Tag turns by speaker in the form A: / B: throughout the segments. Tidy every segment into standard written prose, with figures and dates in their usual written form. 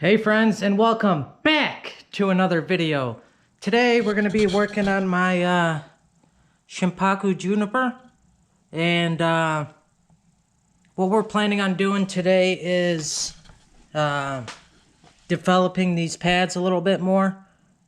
A: Hey friends, and welcome back to another video. Today we're going to be working on my shimpaku juniper, and what we're planning on doing today is developing these pads a little bit more,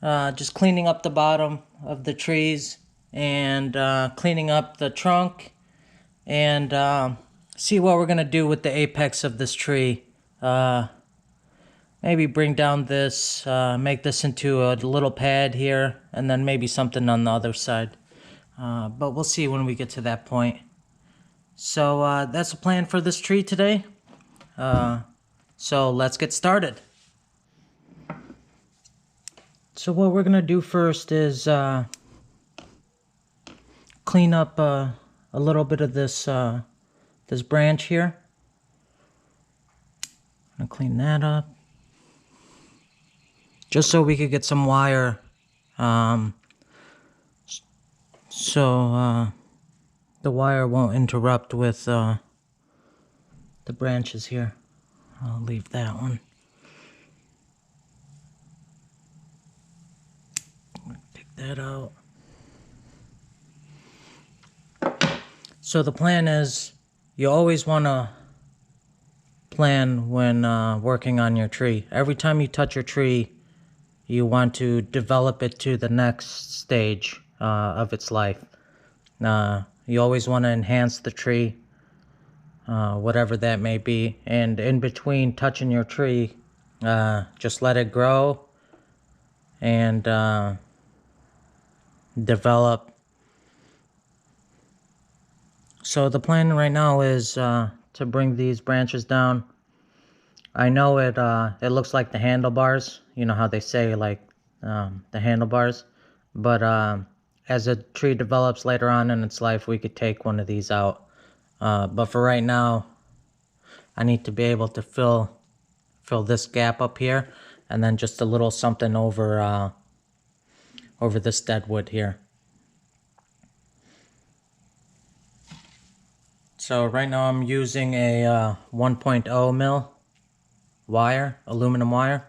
A: just cleaning up the bottom of the trees and cleaning up the trunk, and see what we're going to do with the apex of this tree. Maybe bring down this, make this into a little pad here, and then maybe something on the other side. But we'll see when we get to that point. So that's the plan for this tree today. So let's get started. So what we're gonna do first is clean up a little bit of this this branch here. I'm gonna clean that up, just so we could get some wire, so the wire won't interrupt with the branches here. I'll leave that one. Take that out. So the plan is, you always want to plan when working on your tree. Every time you touch your tree, you want to develop it to the next stage of its life. You always want to enhance the tree, whatever that may be. And in between touching your tree, just let it grow and develop. So the plan right now is to bring these branches down. I know it looks like the handlebars, you know how they say like the handlebars, but as a tree develops later on in its life, we could take one of these out. But for right now, I need to be able to fill this gap up here, and then just a little something over over this dead wood here. So right now I'm using a 1.0 mil wire, aluminum wire.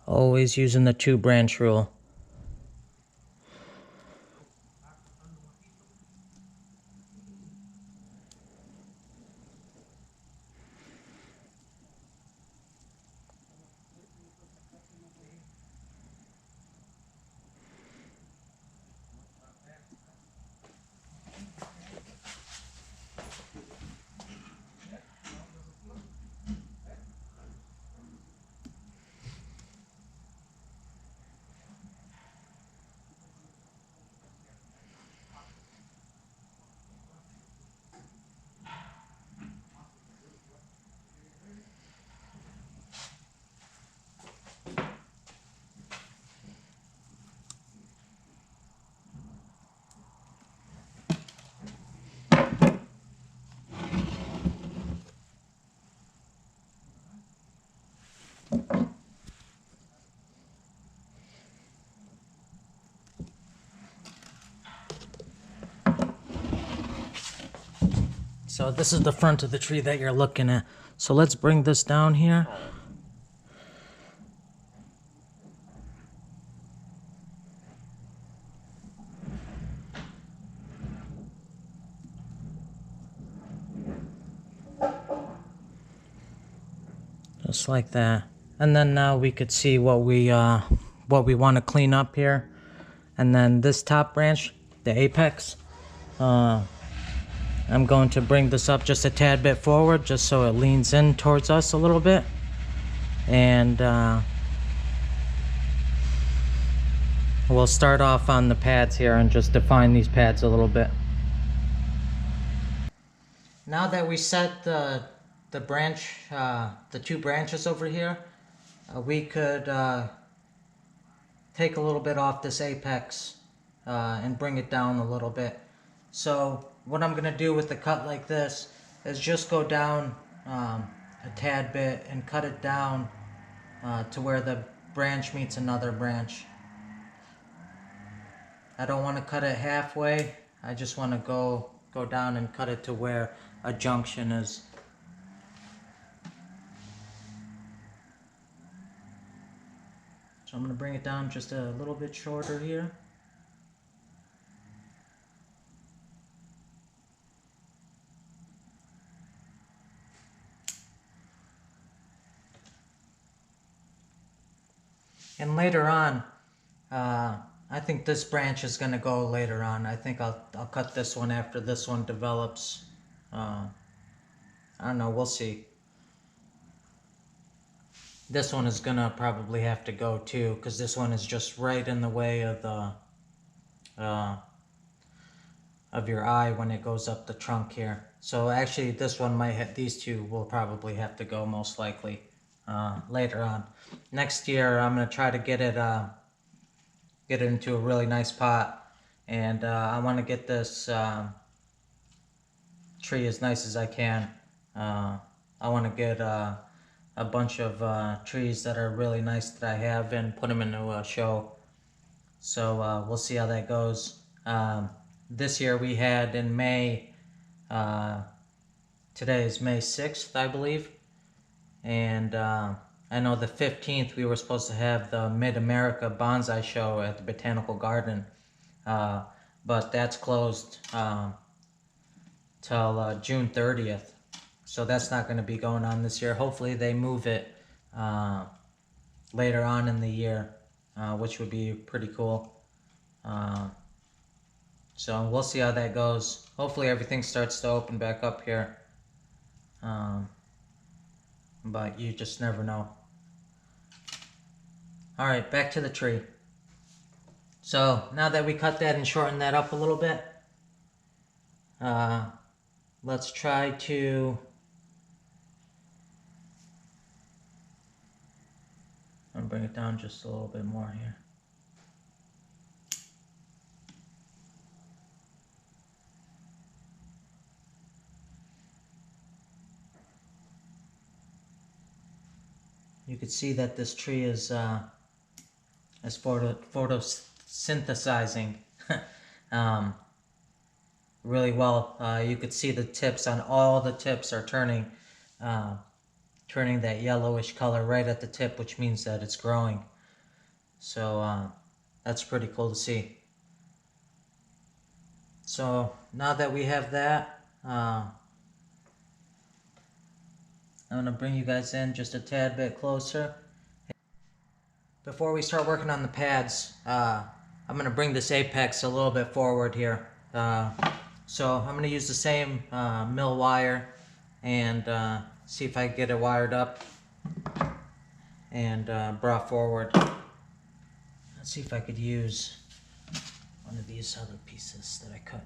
A: Always using the 2-branch rule. So this is the front of the tree that you're looking at. So let's bring this down here. Just like that. And then now we could see what we want to clean up here. And then this top branch, the apex, I'm going to bring this up just a tad bit forward, just so it leans in towards us a little bit. And We'll start off on the pads here and just define these pads a little bit. Now that we set the branch, the two branches over here, we could take a little bit off this apex and bring it down a little bit. So what I'm going to do with the cut like this is just go down a tad bit and cut it down to where the branch meets another branch. I don't want to cut it halfway. I just want to go down and cut it to where a junction is. So I'm going to bring it down just a little bit shorter here. And later on, I think this branch is going to go later on. I think I'll cut this one after this one develops. I don't know, we'll see. This one is going to probably have to go too, because this one is just right in the way of the of your eye when it goes up the trunk here. So actually this one might have, these two will probably have to go most likely later on. Next year I'm going to try to get it into a really nice pot, and I want to get this tree as nice as I can. I want to get a bunch of trees that are really nice that I have and put them into a show. So we'll see how that goes. This year we had in May, today is May 6th, I believe, and I know the 15th we were supposed to have the Mid-America Bonsai show at the Botanical Garden, but that's closed till June 30th, so that's not going to be going on this year. Hopefully they move it later on in the year, which would be pretty cool. So we'll see how that goes. Hopefully everything starts to open back up here, but you just never know. Alright, back to the tree. So now that we cut that and shortened that up a little bit, let's try to bring it down just a little bit more here. You can see that this tree is photosynthesizing really well. You could see the tips on all the tips are turning that yellowish color right at the tip, which means that it's growing. So that's pretty cool to see. So now that we have that, I'm going to bring you guys in just a tad bit closer. Before we start working on the pads, I'm going to bring this apex a little bit forward here. So I'm going to use the same mill wire and see if I can get it wired up and brought forward. Let's see if I could use one of these other pieces that I cut.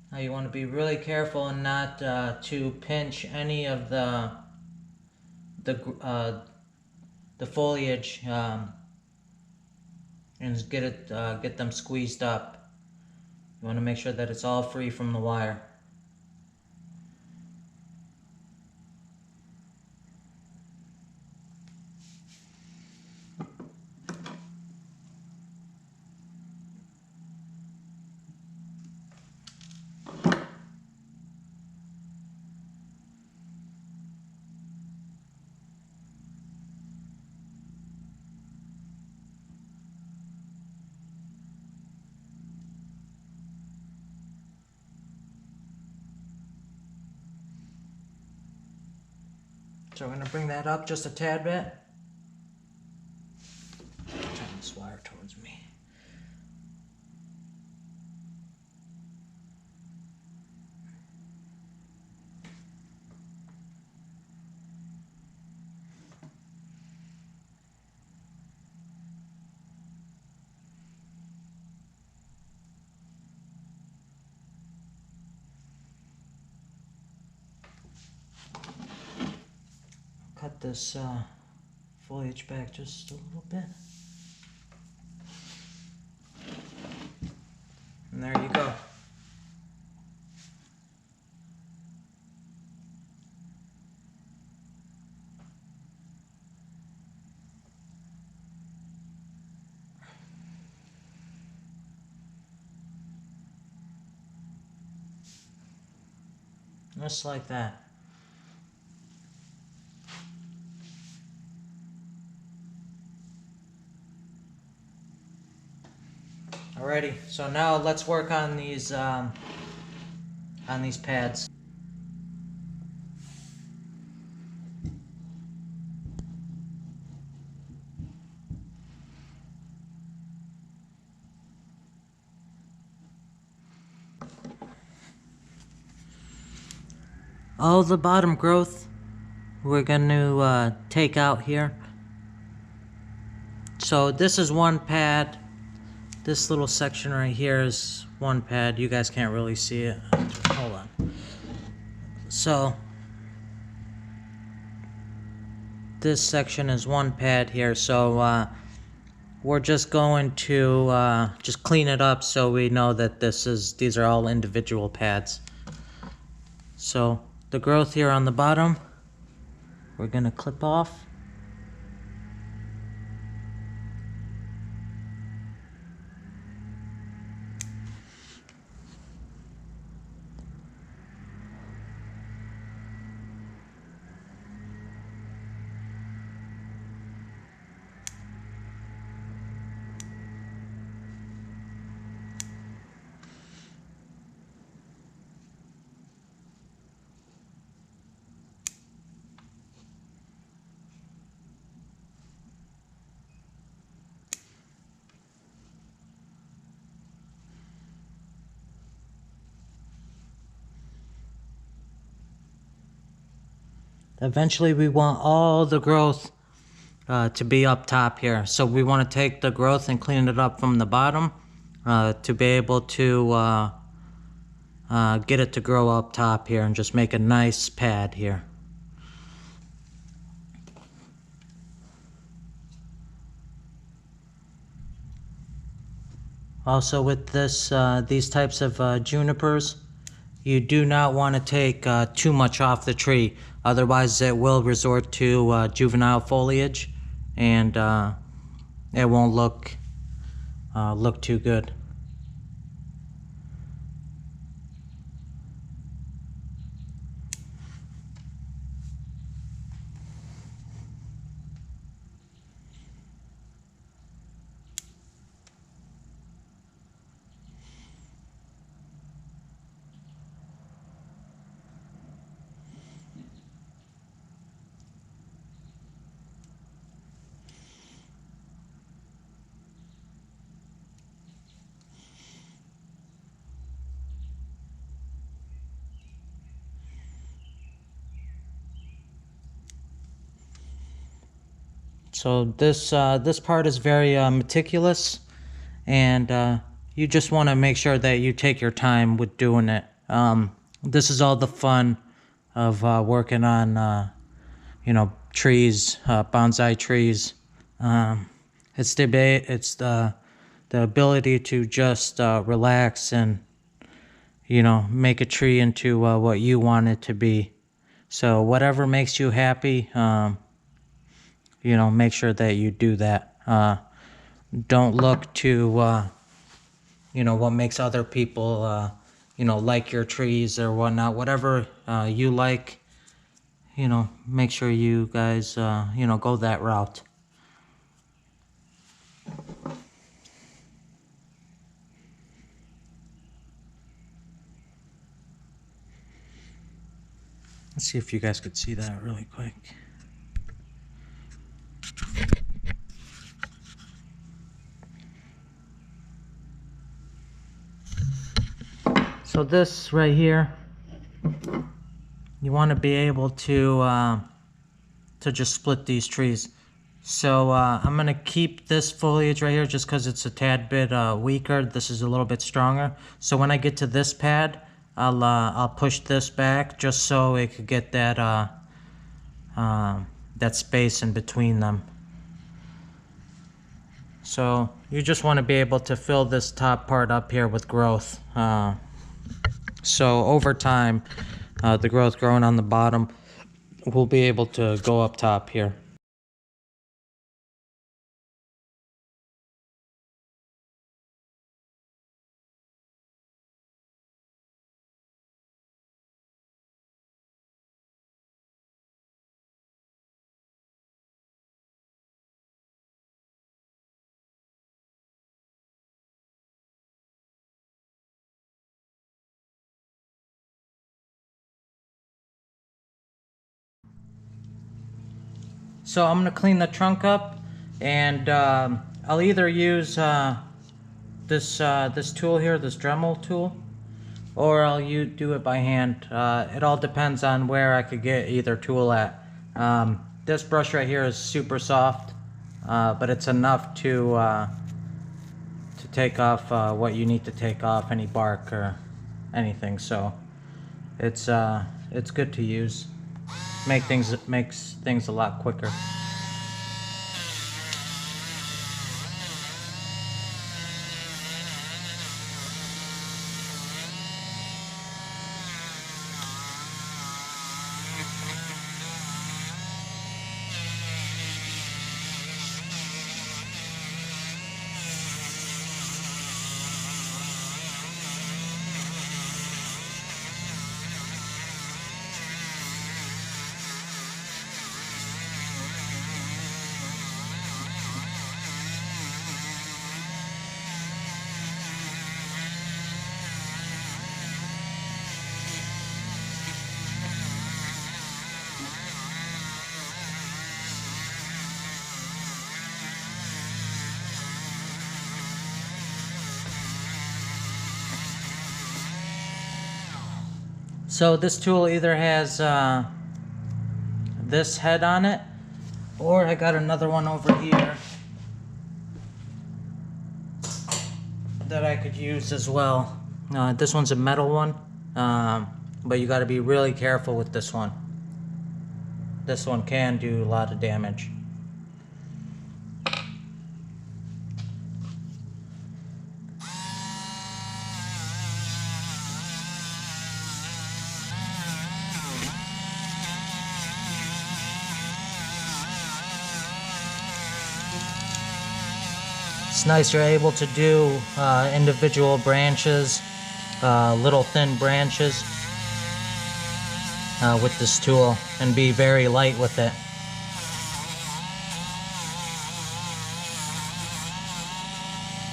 A: Now you want to be really careful and not to pinch any of the foliage and get them squeezed up. You want to make sure that it's all free from the wire. So we're going to bring that up just a tad bit. Turn this wire towards me. Cut this foliage back just a little bit. And there you go. Just like that. Alrighty, so now let's work on these pads. All the bottom growth we're going to take out here. So this is one pad. This little section right here is one pad. You guys can't really see it. Hold on. So this section is one pad here. So we're just going to just clean it up so we know that these are all individual pads. So the growth here on the bottom, we're going to clip off. Eventually we want all the growth to be up top here. So we want to take the growth and clean it up from the bottom to be able to get it to grow up top here and just make a nice pad here. Also with these types of junipers, you do not want to take too much off the tree, otherwise it will resort to juvenile foliage, and it won't look too good. So this part is very meticulous, and you just want to make sure that you take your time with doing it. This is all the fun of working on trees, bonsai trees. It's the ability to just relax and make a tree into what you want it to be. So whatever makes you happy, make sure that you do that. Don't look to, what makes other people, like your trees or whatnot. Whatever you like, make sure you guys, go that route. Let's see if you guys could see that really quick. So this right here, you want to be able to just split these trees. So I'm going to keep this foliage right here just because it's a tad bit weaker. This is a little bit stronger. So when I get to this pad, I'll push this back just so it could get that that space in between them. So you just want to be able to fill this top part up here with growth. So over time, the growth growing on the bottom will be able to go up top here. So I'm gonna clean the trunk up, and I'll either use this tool here, this Dremel tool, or I'll do it by hand. It all depends on where I could get either tool at. This brush right here is super soft, but it's enough to take off what you need to take off, any bark or anything. So it's good to use. Makes things a lot quicker. So this tool either has this head on it, or I got another one over here that I could use as well. This one's a metal one, but you got to be really careful with this one. This one can do a lot of damage. It's nice you're able to do individual branches, little thin branches with this tool, and be very light with it.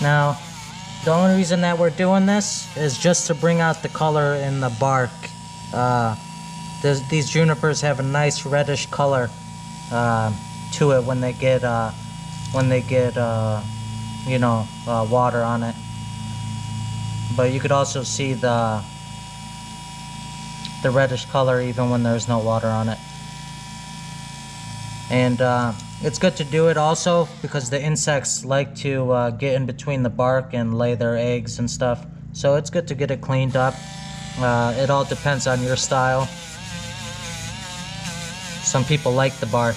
A: Now, the only reason that we're doing this is just to bring out the color in the bark. These junipers have a nice reddish color to it when they get water on it. But you could also see the reddish color even when there's no water on it. And it's good to do it also because the insects like to get in between the bark and lay their eggs and stuff. So it's good to get it cleaned up. It all depends on your style. Some people like the bark.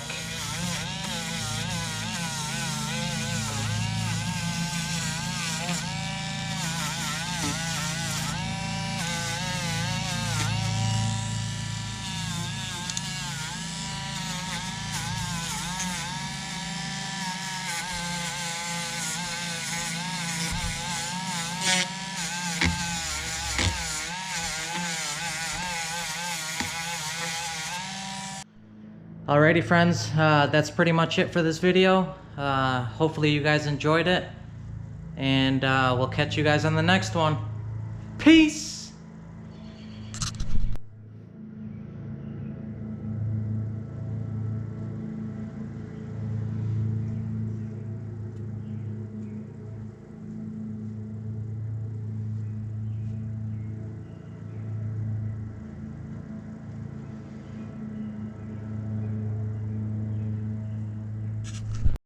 A: Alrighty friends, that's pretty much it for this video. Hopefully you guys enjoyed it, and we'll catch you guys on the next one. Peace!